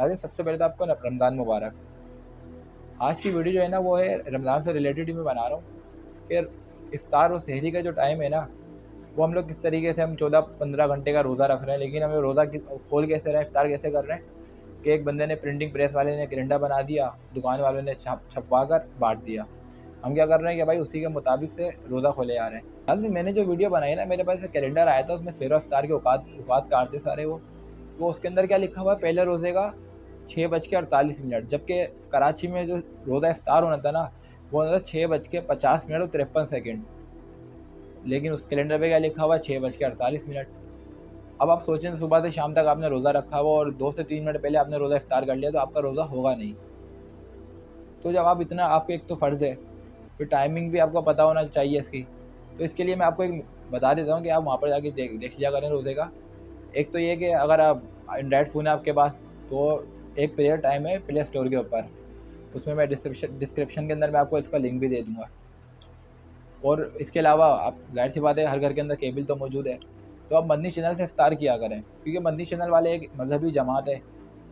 नाज़रीन, सबसे पहले तो आपको रमज़ान मुबारक। आज की वीडियो जो है ना वो है रमज़ान से रिलेटेड ही मैं बना रहा हूँ कि इफ्तार और सहरी का जो टाइम है ना, वो हम लोग किस तरीके से हम 14-15 घंटे का रोज़ा रख रहे हैं, लेकिन हमें रोज़ा खोल कैसे रहे हैं, इफ्तार कैसे कर रहे हैं कि एक बंदे ने प्रिंटिंग प्रेस वाले ने कैलेंडर बना दिया, दुकान वालों ने छपवा कर बाँट दिया। हम क्या कर रहे हैं कि भाई उसी के मुताबिक से रोज़ा खोले जा रहे हैं। नाज़रीन, मैंने जो वीडियो बनाई ना, मेरे पास एक कैलेंडर आया था, उसमें सेहर इफ्तार के औकात कार थे सारे वो। तो उसके अंदर क्या लिखा हुआ है, पहले रोज़े का 6:48, जबकि कराची में जो रोज़ा इफ्तार होना था ना, वो होना था 6:50 और 53 सेकंड, लेकिन उस कैलेंडर पे क्या लिखा हुआ है, 6:48। अब आप सोचें, सुबह से शाम तक आपने रोज़ा रखा हुआ और 2 से 3 मिनट पहले आपने रोज़ा इफ्तार कर लिया, तो आपका रोज़ा होगा नहीं। तो जब आप इतना, आपके एक तो फ़र्ज़ है, फिर टाइमिंग भी आपको पता होना चाहिए इसकी। तो इसके लिए मैं आपको एक बता देता हूँ कि आप वहाँ पर जाके देख लिया करें रोज़े का। एक तो ये कि अगर आप एंड्रॉइड फ़ोन है आपके पास, तो एक प्रेयर टाइम है प्ले स्टोर के ऊपर, उसमें मैं डिस्क्रिप्शन के अंदर मैं आपको इसका लिंक भी दे दूँगा। और इसके अलावा आप, ज़ाहिर-सी बात है, हर घर के अंदर केबल तो मौजूद है, तो आप मदनी चैनल से इफ्तार किया करें, क्योंकि मदनी चैनल वाले एक मज़हबी जमात है,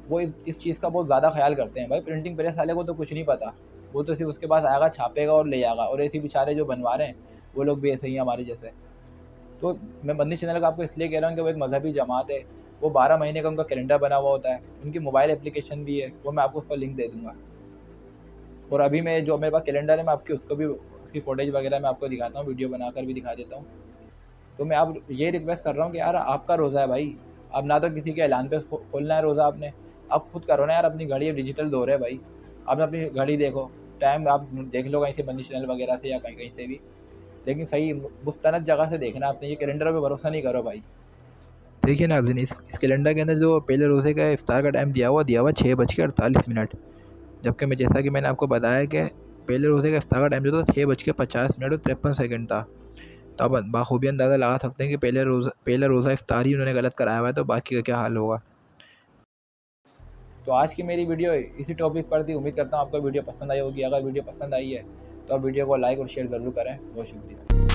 वो इस चीज़ का बहुत ज़्यादा ख़्याल करते हैं। भाई प्रिंटिंग प्रेस वाले को तो कुछ नहीं पता, वो तो सिर्फ़ उसके पास आएगा, छापेगा और ले जाएगा, और ऐसे बेचारे जो बनवा रहे हैं, वो लोग भी ऐसे ही हैं हमारे जैसे। तो मैं मदनी चैनल का आपको इसलिए कह रहा हूँ कि वो एक मज़हबी जमात है, वो 12 महीने का उनका कैलेंडर बना हुआ होता है, उनकी मोबाइल एप्लीकेशन भी है, वो मैं आपको उसका लिंक दे दूँगा। और अभी मैं जो मेरे पास कैलेंडर है, मैं आपकी उसको भी, उसकी फ़ुटेज वगैरह मैं आपको दिखाता हूँ, वीडियो बनाकर भी दिखा देता हूँ। तो मैं आप ये रिक्वेस्ट कर रहा हूँ कि यार आपका रोज़ा है भाई, अब ना तो किसी के ऐलान पे खोलना है रोज़ा आपने, आप खुद करो ना यार, अपनी घड़ी, अब डिजिटल दौर है भाई। आपने अपनी घड़ी देखो, टाइम आप देख लो कहीं से, मनी चैनल वगैरह से या कहीं से भी, लेकिन सही मुस्तनद जगह से देखना, आपने ये कैलेंडर पे भरोसा नहीं करो भाई। देखिए नाज़रीन, इस कैलेंडर के अंदर जो पहले रोज़े का इफ्तार का टाइम दिया हुआ 6:48, जबकि मैं, जैसा कि मैंने आपको बताया कि पहले रोज़े का इफ्तार का टाइम जो था 6:50 और 53 सेकंड था। तो आप बाखूबी अंदाज़ा लगा सकते हैं कि पहले रोज़ा इफ्तार ही उन्होंने गलत कराया हुआ है, तो बाकी का क्या हाल होगा। तो आज की मेरी वीडियो इसी टॉपिक पर थी। उम्मीद करता हूँ आपको वीडियो पसंद आई होगी। अगर वीडियो पसंद आई है तो आप वीडियो को लाइक और शेयर ज़रूर करें। बहुत शुक्रिया।